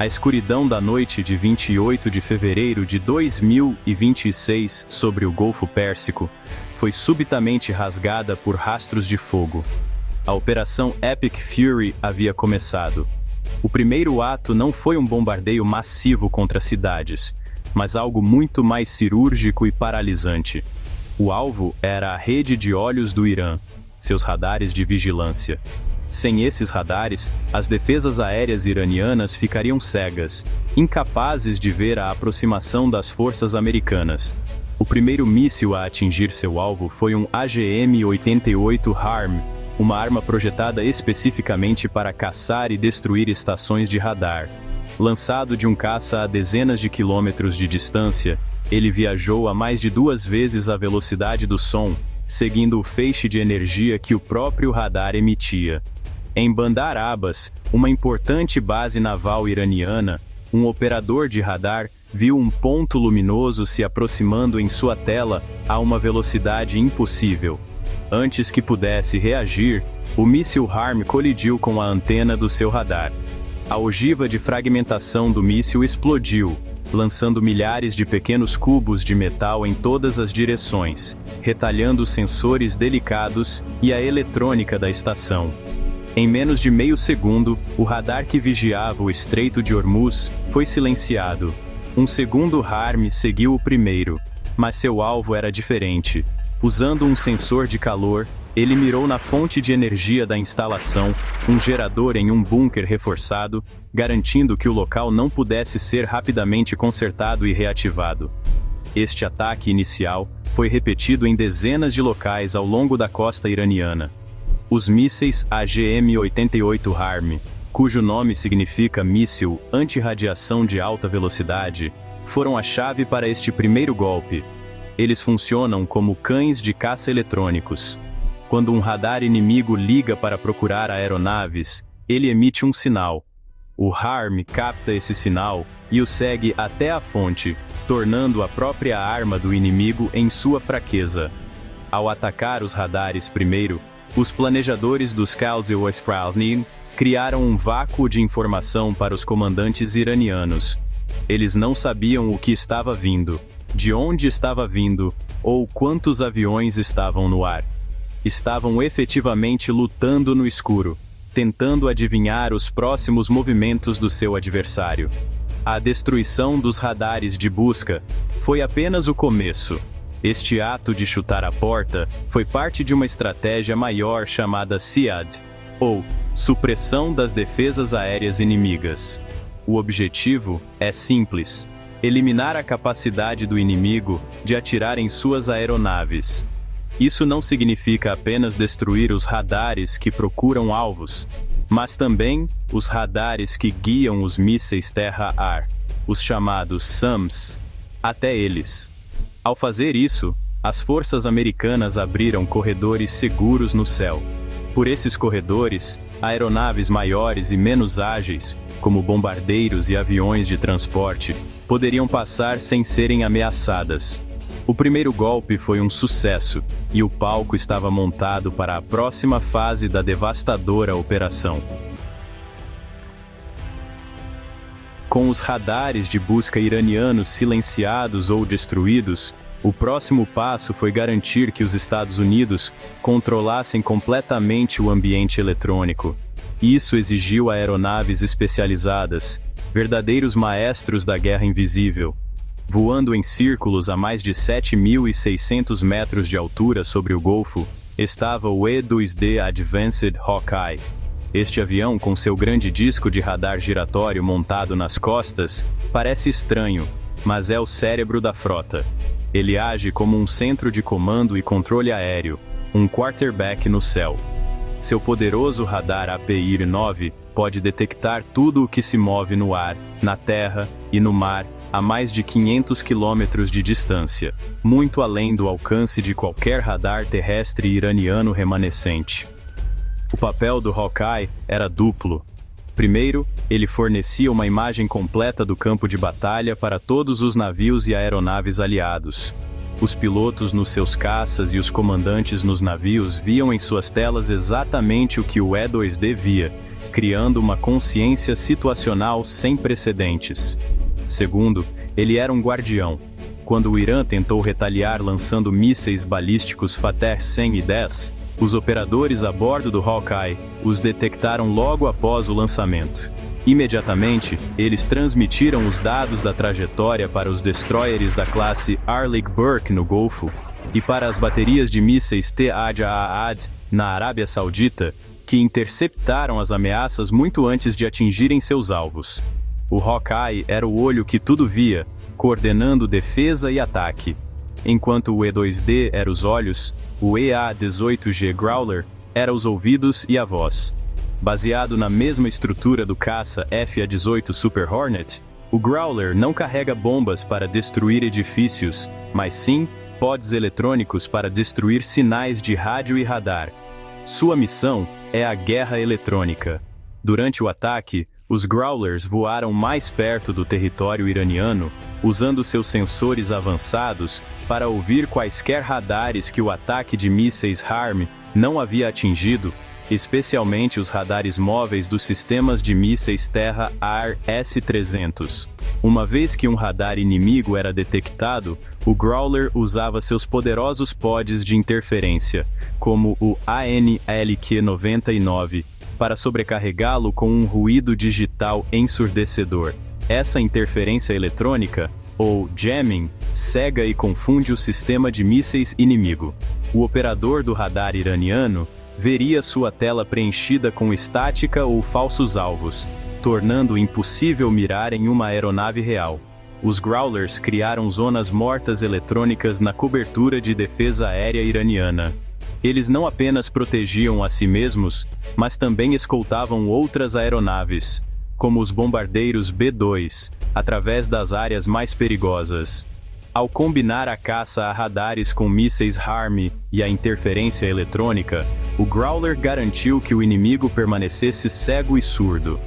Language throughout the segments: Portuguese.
A escuridão da noite de 28 de fevereiro de 2026 sobre o Golfo Pérsico foi subitamente rasgada por rastros de fogo. A Operação Epic Fury havia começado. O primeiro ato não foi um bombardeio massivo contra cidades, mas algo muito mais cirúrgico e paralisante. O alvo era a rede de olhos do Irã, seus radares de vigilância. Sem esses radares, as defesas aéreas iranianas ficariam cegas, incapazes de ver a aproximação das forças americanas. O primeiro míssil a atingir seu alvo foi um AGM-88 HARM, uma arma projetada especificamente para caçar e destruir estações de radar. Lançado de um caça a dezenas de quilômetros de distância, ele viajou a mais de 2 vezes a velocidade do som, seguindo o feixe de energia que o próprio radar emitia. Em Bandar Abbas, uma importante base naval iraniana, um operador de radar viu um ponto luminoso se aproximando em sua tela a uma velocidade impossível. Antes que pudesse reagir, o míssil HARM colidiu com a antena do seu radar. A ogiva de fragmentação do míssil explodiu, lançando milhares de pequenos cubos de metal em todas as direções, retalhando os sensores delicados e a eletrônica da estação. Em menos de meio segundo, o radar que vigiava o Estreito de Hormuz foi silenciado. Um segundo HARM seguiu o primeiro, mas seu alvo era diferente. Usando um sensor de calor, ele mirou na fonte de energia da instalação, um gerador em um bunker reforçado, garantindo que o local não pudesse ser rapidamente consertado e reativado. Este ataque inicial foi repetido em dezenas de locais ao longo da costa iraniana. Os mísseis AGM-88 HARM, cujo nome significa míssil anti-radiação de alta velocidade, foram a chave para este primeiro golpe. Eles funcionam como cães de caça eletrônicos. Quando um radar inimigo liga para procurar aeronaves, ele emite um sinal. O HARM capta esse sinal e o segue até a fonte, tornando a própria arma do inimigo em sua fraqueza. Ao atacar os radares primeiro, os planejadores dos Qalze-Ostralny criaram um vácuo de informação para os comandantes iranianos. Eles não sabiam o que estava vindo, de onde estava vindo, ou quantos aviões estavam no ar. Estavam efetivamente lutando no escuro, tentando adivinhar os próximos movimentos do seu adversário. A destruição dos radares de busca foi apenas o começo. Este ato de chutar a porta foi parte de uma estratégia maior chamada SIAD, ou Supressão das Defesas Aéreas Inimigas. O objetivo é simples: eliminar a capacidade do inimigo de atirar em suas aeronaves. Isso não significa apenas destruir os radares que procuram alvos, mas também os radares que guiam os mísseis terra-ar, os chamados SAMs, até eles. Ao fazer isso, as forças americanas abriram corredores seguros no céu. Por esses corredores, aeronaves maiores e menos ágeis, como bombardeiros e aviões de transporte, poderiam passar sem serem ameaçadas. O primeiro golpe foi um sucesso, e o palco estava montado para a próxima fase da devastadora operação. Com os radares de busca iranianos silenciados ou destruídos, o próximo passo foi garantir que os Estados Unidos controlassem completamente o ambiente eletrônico. Isso exigiu aeronaves especializadas, verdadeiros maestros da guerra invisível. Voando em círculos a mais de 7.600 metros de altura sobre o Golfo, estava o E-2D Advanced Hawkeye. Este avião, com seu grande disco de radar giratório montado nas costas, parece estranho, mas é o cérebro da frota. Ele age como um centro de comando e controle aéreo, um quarterback no céu. Seu poderoso radar APIR-9 pode detectar tudo o que se move no ar, na terra e no mar, a mais de 500 quilômetros de distância, muito além do alcance de qualquer radar terrestre iraniano remanescente. O papel do Hawkeye era duplo. Primeiro, ele fornecia uma imagem completa do campo de batalha para todos os navios e aeronaves aliados. Os pilotos nos seus caças e os comandantes nos navios viam em suas telas exatamente o que o E-2D via, criando uma consciência situacional sem precedentes. Segundo, ele era um guardião. Quando o Irã tentou retaliar lançando mísseis balísticos Fateh-100 e 10, os operadores a bordo do Hawkeye os detectaram logo após o lançamento. Imediatamente, eles transmitiram os dados da trajetória para os destroyers da classe Arleigh Burke no Golfo e para as baterias de mísseis Al-Aad na Arábia Saudita, que interceptaram as ameaças muito antes de atingirem seus alvos. O Hawkeye era o olho que tudo via, coordenando defesa e ataque. Enquanto o E-2D era os olhos, o EA-18G Growler era os ouvidos e a voz. Baseado na mesma estrutura do caça F-18 Super Hornet, o Growler não carrega bombas para destruir edifícios, mas sim pods eletrônicos para destruir sinais de rádio e radar. Sua missão é a guerra eletrônica. Durante o ataque, os Growlers voaram mais perto do território iraniano, usando seus sensores avançados para ouvir quaisquer radares que o ataque de mísseis HARM não havia atingido, especialmente os radares móveis dos sistemas de mísseis terra-ar S-300. Uma vez que um radar inimigo era detectado, o Growler usava seus poderosos pods de interferência, como o ANLQ-99, para sobrecarregá-lo com um ruído digital ensurdecedor. Essa interferência eletrônica, ou jamming, cega e confunde o sistema de mísseis inimigo. O operador do radar iraniano veria sua tela preenchida com estática ou falsos alvos, tornando impossível mirar em uma aeronave real. Os Growlers criaram zonas mortas eletrônicas na cobertura de defesa aérea iraniana. Eles não apenas protegiam a si mesmos, mas também escoltavam outras aeronaves, como os bombardeiros B-2, através das áreas mais perigosas. Ao combinar a caça a radares com mísseis HARM e a interferência eletrônica, o Growler garantiu que o inimigo permanecesse cego e surdo.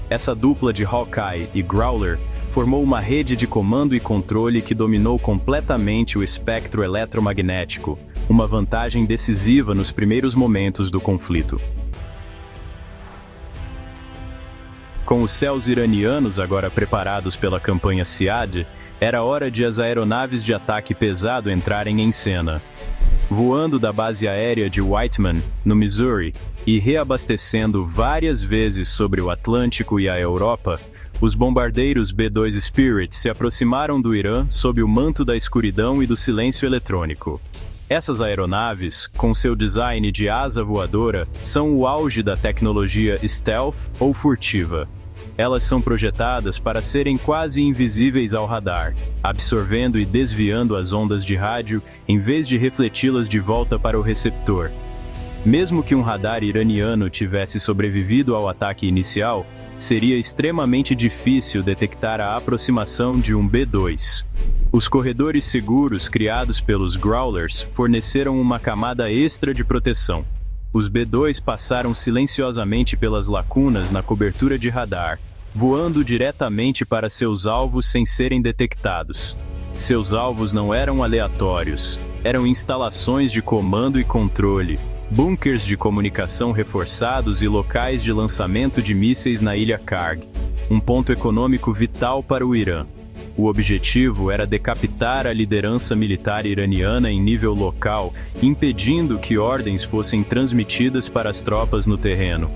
Essa dupla de Hawkeye e Growler formou uma rede de comando e controle que dominou completamente o espectro eletromagnético, uma vantagem decisiva nos primeiros momentos do conflito. Com os céus iranianos agora preparados pela campanha SEAD, era hora de as aeronaves de ataque pesado entrarem em cena. Voando da base aérea de Whiteman, no Missouri, e reabastecendo várias vezes sobre o Atlântico e a Europa, os bombardeiros B-2 Spirit se aproximaram do Irã sob o manto da escuridão e do silêncio eletrônico. Essas aeronaves, com seu design de asa voadora, são o auge da tecnologia stealth ou furtiva. Elas são projetadas para serem quase invisíveis ao radar, absorvendo e desviando as ondas de rádio em vez de refleti-las de volta para o receptor. Mesmo que um radar iraniano tivesse sobrevivido ao ataque inicial, seria extremamente difícil detectar a aproximação de um B-2. Os corredores seguros criados pelos Growlers forneceram uma camada extra de proteção. Os B-2 passaram silenciosamente pelas lacunas na cobertura de radar, voando diretamente para seus alvos sem serem detectados. Seus alvos não eram aleatórios, eram instalações de comando e controle, bunkers de comunicação reforçados e locais de lançamento de mísseis na ilha Karg, um ponto econômico vital para o Irã. O objetivo era decapitar a liderança militar iraniana em nível local, impedindo que ordens fossem transmitidas para as tropas no terreno.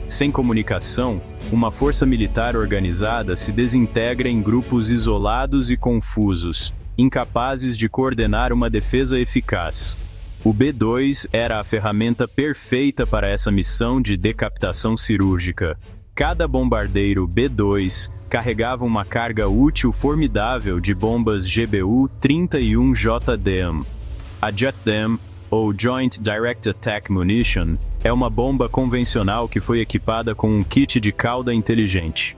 Sem comunicação, uma força militar organizada se desintegra em grupos isolados e confusos, incapazes de coordenar uma defesa eficaz. O B-2 era a ferramenta perfeita para essa missão de decapitação cirúrgica. Cada bombardeiro B-2 carregava uma carga útil formidável de bombas GBU-31JDAM. A JDAM, ou Joint Direct Attack Munition, é uma bomba convencional que foi equipada com um kit de cauda inteligente.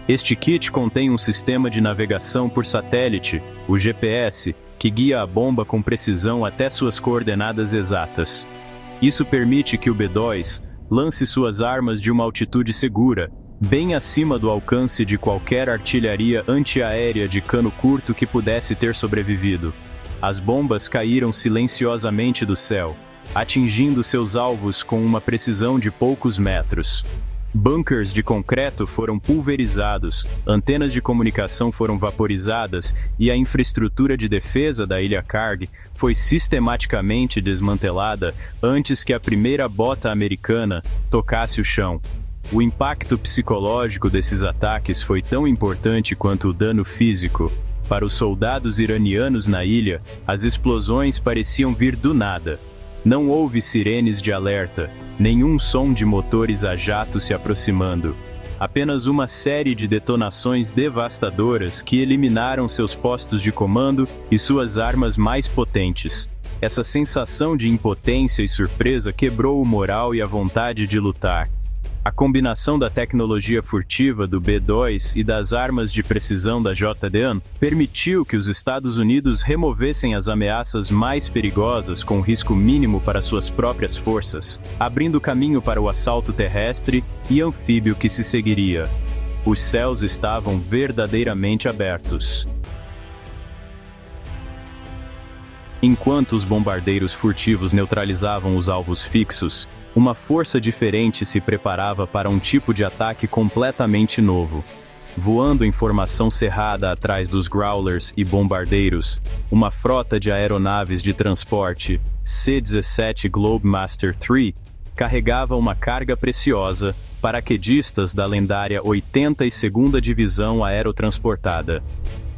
Este kit contém um sistema de navegação por satélite, o GPS, que guia a bomba com precisão até suas coordenadas exatas. Isso permite que o B-2 lance suas armas de uma altitude segura, bem acima do alcance de qualquer artilharia antiaérea de cano curto que pudesse ter sobrevivido. As bombas caíram silenciosamente do céu, atingindo seus alvos com uma precisão de poucos metros. Bunkers de concreto foram pulverizados, antenas de comunicação foram vaporizadas e a infraestrutura de defesa da Ilha Karg foi sistematicamente desmantelada antes que a primeira bota americana tocasse o chão. O impacto psicológico desses ataques foi tão importante quanto o dano físico. Para os soldados iranianos na ilha, as explosões pareciam vir do nada. Não houve sirenes de alerta, nenhum som de motores a jato se aproximando. Apenas uma série de detonações devastadoras que eliminaram seus postos de comando e suas armas mais potentes. Essa sensação de impotência e surpresa quebrou o moral e a vontade de lutar. A combinação da tecnologia furtiva do B-2 e das armas de precisão da JDAM permitiu que os Estados Unidos removessem as ameaças mais perigosas com risco mínimo para suas próprias forças, abrindo caminho para o assalto terrestre e anfíbio que se seguiria. Os céus estavam verdadeiramente abertos. Enquanto os bombardeiros furtivos neutralizavam os alvos fixos, uma força diferente se preparava para um tipo de ataque completamente novo. Voando em formação cerrada atrás dos Growlers e bombardeiros, uma frota de aeronaves de transporte, C-17 Globemaster III, carregava uma carga preciosa, paraquedistas da lendária 82ª Divisão Aerotransportada.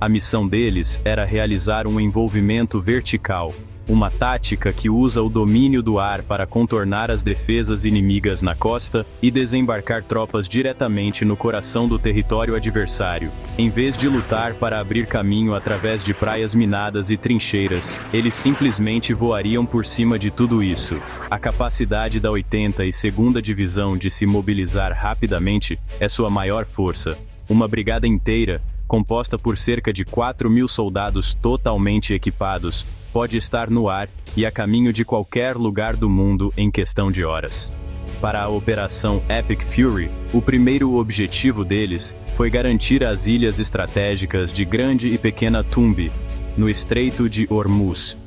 A missão deles era realizar um envolvimento vertical, uma tática que usa o domínio do ar para contornar as defesas inimigas na costa e desembarcar tropas diretamente no coração do território adversário. Em vez de lutar para abrir caminho através de praias minadas e trincheiras, eles simplesmente voariam por cima de tudo isso. A capacidade da 82ª Divisão de se mobilizar rapidamente é sua maior força. Uma brigada inteira, composta por cerca de 4.000 soldados totalmente equipados, pode estar no ar e a caminho de qualquer lugar do mundo em questão de horas. Para a Operação Epic Fury, o primeiro objetivo deles foi garantir as ilhas estratégicas de Grande e Pequena Tumbi, no Estreito de Hormuz.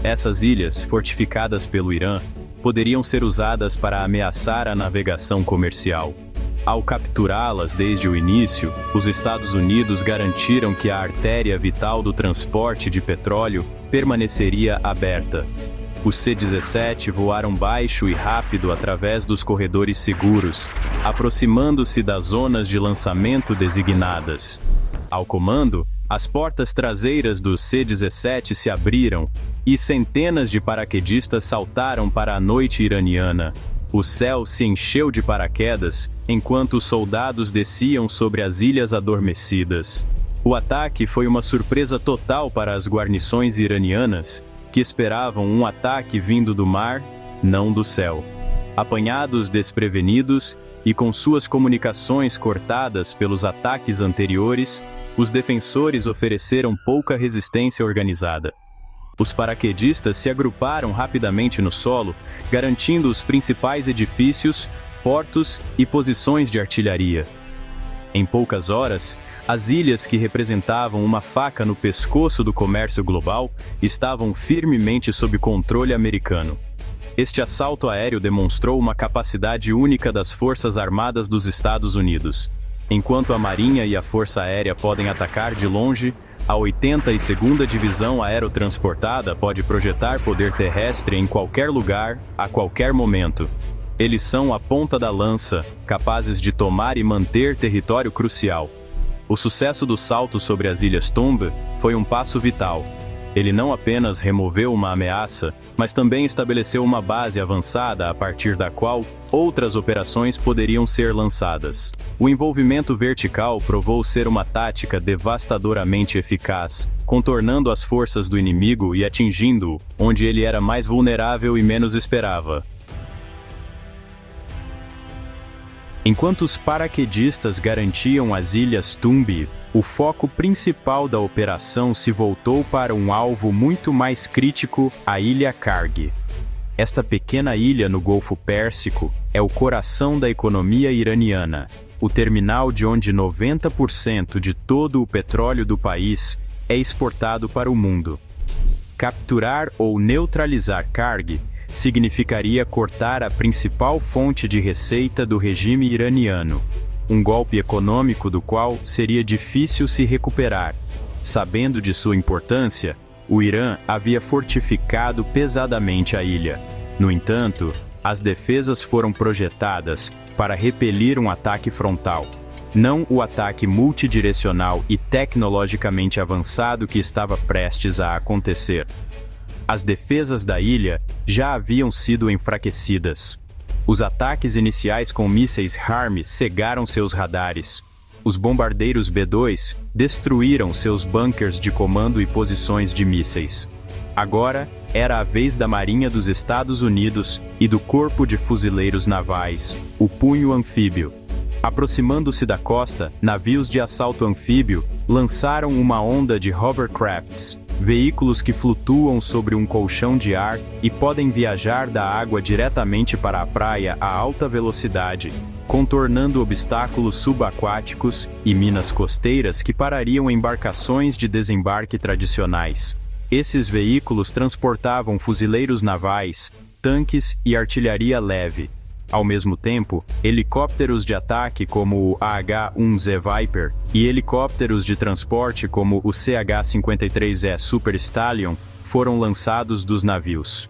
Essas ilhas, fortificadas pelo Irã, poderiam ser usadas para ameaçar a navegação comercial. Ao capturá-las desde o início, os Estados Unidos garantiram que a artéria vital do transporte de petróleo permaneceria aberta. Os C-17 voaram baixo e rápido através dos corredores seguros, aproximando-se das zonas de lançamento designadas. Ao comando, as portas traseiras do C-17 se abriram e centenas de paraquedistas saltaram para a noite iraniana. O céu se encheu de paraquedas enquanto os soldados desciam sobre as ilhas adormecidas. O ataque foi uma surpresa total para as guarnições iranianas, que esperavam um ataque vindo do mar, não do céu. Apanhados desprevenidos e com suas comunicações cortadas pelos ataques anteriores, os defensores ofereceram pouca resistência organizada. Os paraquedistas se agruparam rapidamente no solo, garantindo os principais edifícios, portos e posições de artilharia. Em poucas horas, as ilhas que representavam uma faca no pescoço do comércio global estavam firmemente sob controle americano. Este assalto aéreo demonstrou uma capacidade única das Forças Armadas dos Estados Unidos. Enquanto a Marinha e a Força Aérea podem atacar de longe, a 82ª Divisão Aerotransportada pode projetar poder terrestre em qualquer lugar, a qualquer momento. Eles são a ponta da lança, capazes de tomar e manter território crucial. O sucesso do salto sobre as Ilhas Tumb foi um passo vital. Ele não apenas removeu uma ameaça, mas também estabeleceu uma base avançada a partir da qual outras operações poderiam ser lançadas. O envolvimento vertical provou ser uma tática devastadoramente eficaz, contornando as forças do inimigo e atingindo-o onde ele era mais vulnerável e menos esperava. Enquanto os paraquedistas garantiam as Ilhas Tumbi, o foco principal da operação se voltou para um alvo muito mais crítico, a Ilha Karg. Esta pequena ilha no Golfo Pérsico é o coração da economia iraniana, o terminal de onde 90% de todo o petróleo do país é exportado para o mundo. Capturar ou neutralizar Karg significaria cortar a principal fonte de receita do regime iraniano, um golpe econômico do qual seria difícil se recuperar. Sabendo de sua importância, o Irã havia fortificado pesadamente a ilha. No entanto, as defesas foram projetadas para repelir um ataque frontal, não o ataque multidirecional e tecnologicamente avançado que estava prestes a acontecer. As defesas da ilha já haviam sido enfraquecidas. Os ataques iniciais com mísseis HARM cegaram seus radares. Os bombardeiros B-2 destruíram seus bunkers de comando e posições de mísseis. Agora, era a vez da Marinha dos Estados Unidos e do Corpo de Fuzileiros Navais, o Punho Anfíbio. Aproximando-se da costa, navios de assalto anfíbio lançaram uma onda de hovercrafts, veículos que flutuam sobre um colchão de ar e podem viajar da água diretamente para a praia a alta velocidade, contornando obstáculos subaquáticos e minas costeiras que parariam embarcações de desembarque tradicionais. Esses veículos transportavam fuzileiros navais, tanques e artilharia leve. Ao mesmo tempo, helicópteros de ataque como o AH-1Z Viper e helicópteros de transporte como o CH-53E Super Stallion foram lançados dos navios.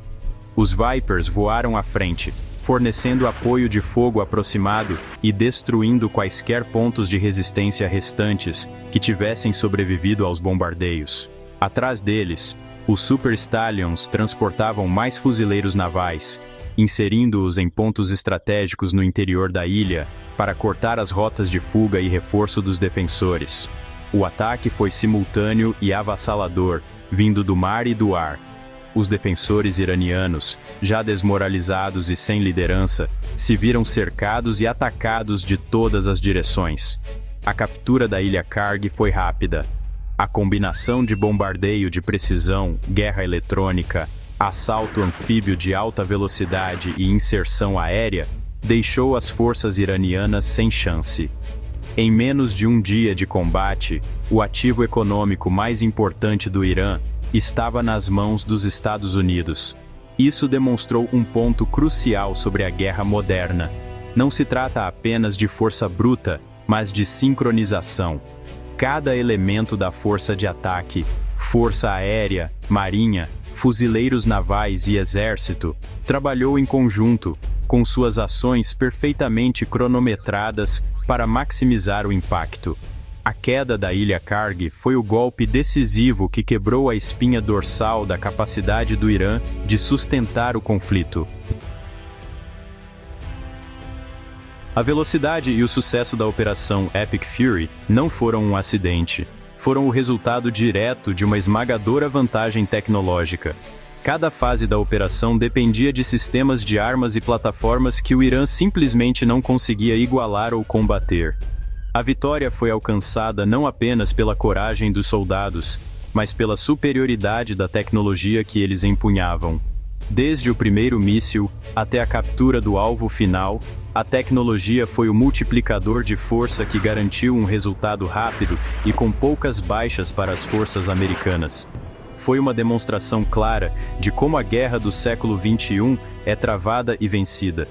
Os Vipers voaram à frente, fornecendo apoio de fogo aproximado e destruindo quaisquer pontos de resistência restantes que tivessem sobrevivido aos bombardeios. Atrás deles, os Super Stallions transportavam mais fuzileiros navais, inserindo-os em pontos estratégicos no interior da ilha para cortar as rotas de fuga e reforço dos defensores. O ataque foi simultâneo e avassalador, vindo do mar e do ar. Os defensores iranianos, já desmoralizados e sem liderança, se viram cercados e atacados de todas as direções. A captura da ilha Karg foi rápida. A combinação de bombardeio de precisão, guerra eletrônica, assalto anfíbio de alta velocidade e inserção aérea deixou as forças iranianas sem chance. Em menos de um dia de combate, o ativo econômico mais importante do Irã estava nas mãos dos Estados Unidos. Isso demonstrou um ponto crucial sobre a guerra moderna. Não se trata apenas de força bruta, mas de sincronização. Cada elemento da força de ataque, força aérea, marinha, fuzileiros navais e exército, trabalhou em conjunto, com suas ações perfeitamente cronometradas para maximizar o impacto. A queda da ilha Karg foi o golpe decisivo que quebrou a espinha dorsal da capacidade do Irã de sustentar o conflito. A velocidade e o sucesso da Operação Epic Fury não foram um acidente. Foram o resultado direto de uma esmagadora vantagem tecnológica. Cada fase da operação dependia de sistemas de armas e plataformas que o Irã simplesmente não conseguia igualar ou combater. A vitória foi alcançada não apenas pela coragem dos soldados, mas pela superioridade da tecnologia que eles empunhavam. Desde o primeiro míssil até a captura do alvo final, a tecnologia foi o multiplicador de força que garantiu um resultado rápido e com poucas baixas para as forças americanas. Foi uma demonstração clara de como a guerra do século XXI é travada e vencida.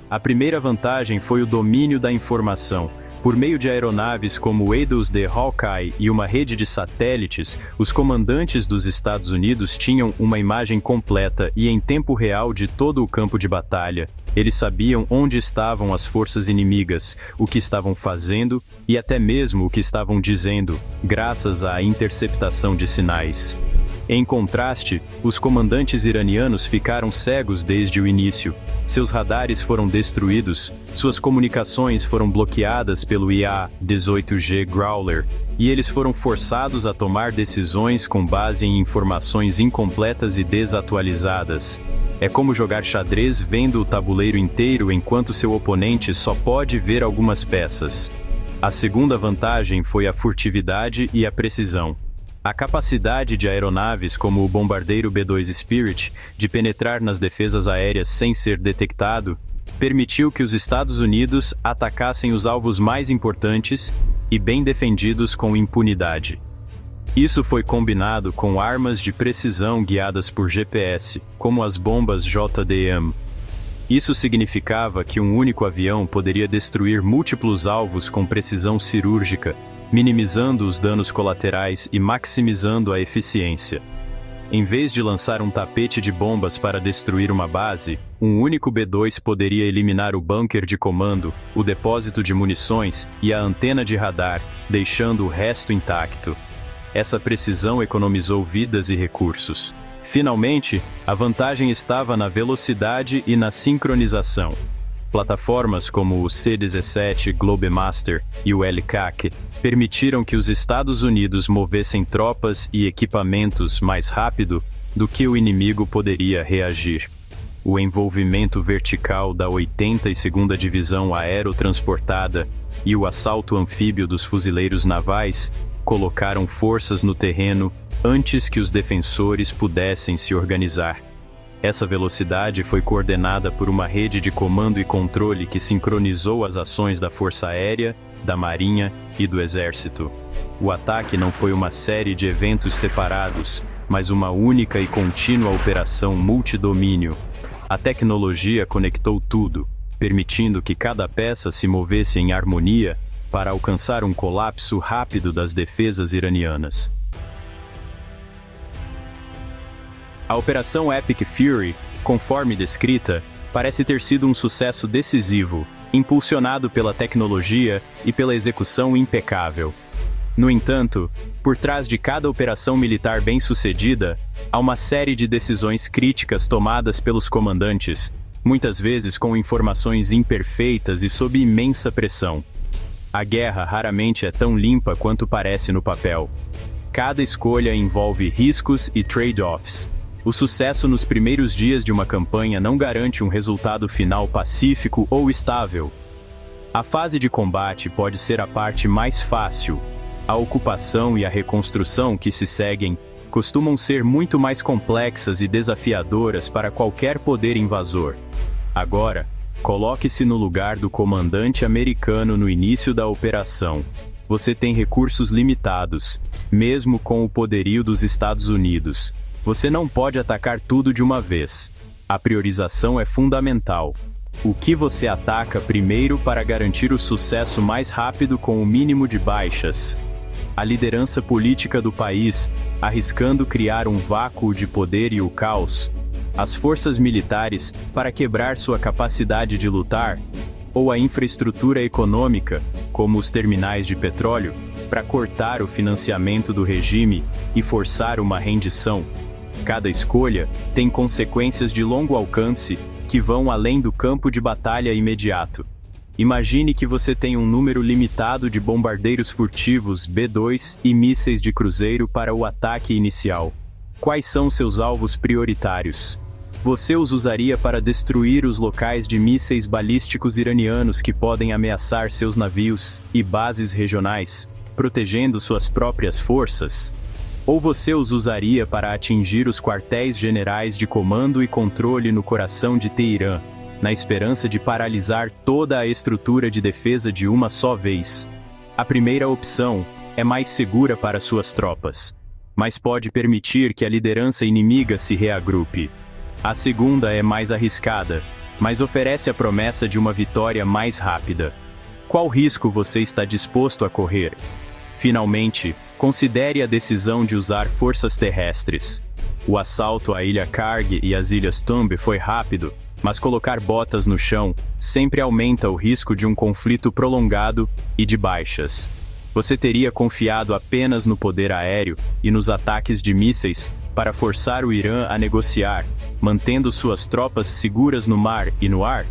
A primeira vantagem foi o domínio da informação. Por meio de aeronaves como o A-2D Hawkeye e uma rede de satélites, os comandantes dos Estados Unidos tinham uma imagem completa e em tempo real de todo o campo de batalha. Eles sabiam onde estavam as forças inimigas, o que estavam fazendo e até mesmo o que estavam dizendo, graças à interceptação de sinais. Em contraste, os comandantes iranianos ficaram cegos desde o início. Seus radares foram destruídos, suas comunicações foram bloqueadas pelo IA-18G Growler, e eles foram forçados a tomar decisões com base em informações incompletas e desatualizadas. É como jogar xadrez vendo o tabuleiro inteiro enquanto seu oponente só pode ver algumas peças. A segunda vantagem foi a furtividade e a precisão. A capacidade de aeronaves como o bombardeiro B-2 Spirit de penetrar nas defesas aéreas sem ser detectado permitiu que os Estados Unidos atacassem os alvos mais importantes e bem defendidos com impunidade. Isso foi combinado com armas de precisão guiadas por GPS, como as bombas JDAM. Isso significava que um único avião poderia destruir múltiplos alvos com precisão cirúrgica, minimizando os danos colaterais e maximizando a eficiência. Em vez de lançar um tapete de bombas para destruir uma base, um único B-2 poderia eliminar o bunker de comando, o depósito de munições e a antena de radar, deixando o resto intacto. Essa precisão economizou vidas e recursos. Finalmente, a vantagem estava na velocidade e na sincronização. Plataformas como o C-17 Globemaster e o LCAC permitiram que os Estados Unidos movessem tropas e equipamentos mais rápido do que o inimigo poderia reagir. O envolvimento vertical da 82ª Divisão Aerotransportada e o assalto anfíbio dos fuzileiros navais colocaram forças no terreno antes que os defensores pudessem se organizar. Essa velocidade foi coordenada por uma rede de comando e controle que sincronizou as ações da Força Aérea, da Marinha e do Exército. O ataque não foi uma série de eventos separados, mas uma única e contínua operação multidomínio. A tecnologia conectou tudo, permitindo que cada peça se movesse em harmonia para alcançar um colapso rápido das defesas iranianas. A Operação Epic Fury, conforme descrita, parece ter sido um sucesso decisivo, impulsionado pela tecnologia e pela execução impecável. No entanto, por trás de cada operação militar bem-sucedida, há uma série de decisões críticas tomadas pelos comandantes, muitas vezes com informações imperfeitas e sob imensa pressão. A guerra raramente é tão limpa quanto parece no papel. Cada escolha envolve riscos e trade-offs. O sucesso nos primeiros dias de uma campanha não garante um resultado final pacífico ou estável. A fase de combate pode ser a parte mais fácil. A ocupação e a reconstrução que se seguem costumam ser muito mais complexas e desafiadoras para qualquer poder invasor. Agora, coloque-se no lugar do comandante americano no início da operação. Você tem recursos limitados, mesmo com o poderio dos Estados Unidos. Você não pode atacar tudo de uma vez. A priorização é fundamental. O que você ataca primeiro para garantir o sucesso mais rápido com o mínimo de baixas? A liderança política do país, arriscando criar um vácuo de poder e o caos? As forças militares, para quebrar sua capacidade de lutar? Ou a infraestrutura econômica, como os terminais de petróleo, para cortar o financiamento do regime e forçar uma rendição? Cada escolha tem consequências de longo alcance que vão além do campo de batalha imediato. Imagine que você tem um número limitado de bombardeiros furtivos B-2 e mísseis de cruzeiro para o ataque inicial. Quais são seus alvos prioritários? Você os usaria para destruir os locais de mísseis balísticos iranianos que podem ameaçar seus navios e bases regionais, protegendo suas próprias forças? Ou você os usaria para atingir os quartéis generais de comando e controle no coração de Teherã, na esperança de paralisar toda a estrutura de defesa de uma só vez? A primeira opção é mais segura para suas tropas, mas pode permitir que a liderança inimiga se reagrupe. A segunda é mais arriscada, mas oferece a promessa de uma vitória mais rápida. Qual risco você está disposto a correr? Finalmente, considere a decisão de usar forças terrestres. O assalto à Ilha Karg e às Ilhas Tumbe foi rápido, mas colocar botas no chão sempre aumenta o risco de um conflito prolongado e de baixas. Você teria confiado apenas no poder aéreo e nos ataques de mísseis para forçar o Irã a negociar, mantendo suas tropas seguras no mar e no ar?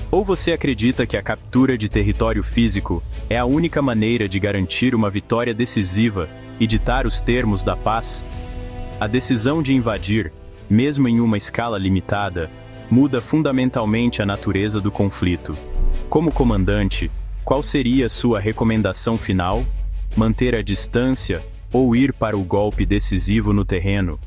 Ou você acredita que a captura de território físico é a única maneira de garantir uma vitória decisiva e ditar os termos da paz? A decisão de invadir, mesmo em uma escala limitada, muda fundamentalmente a natureza do conflito. Como comandante, qual seria sua recomendação final? Manter a distância ou ir para o golpe decisivo no terreno?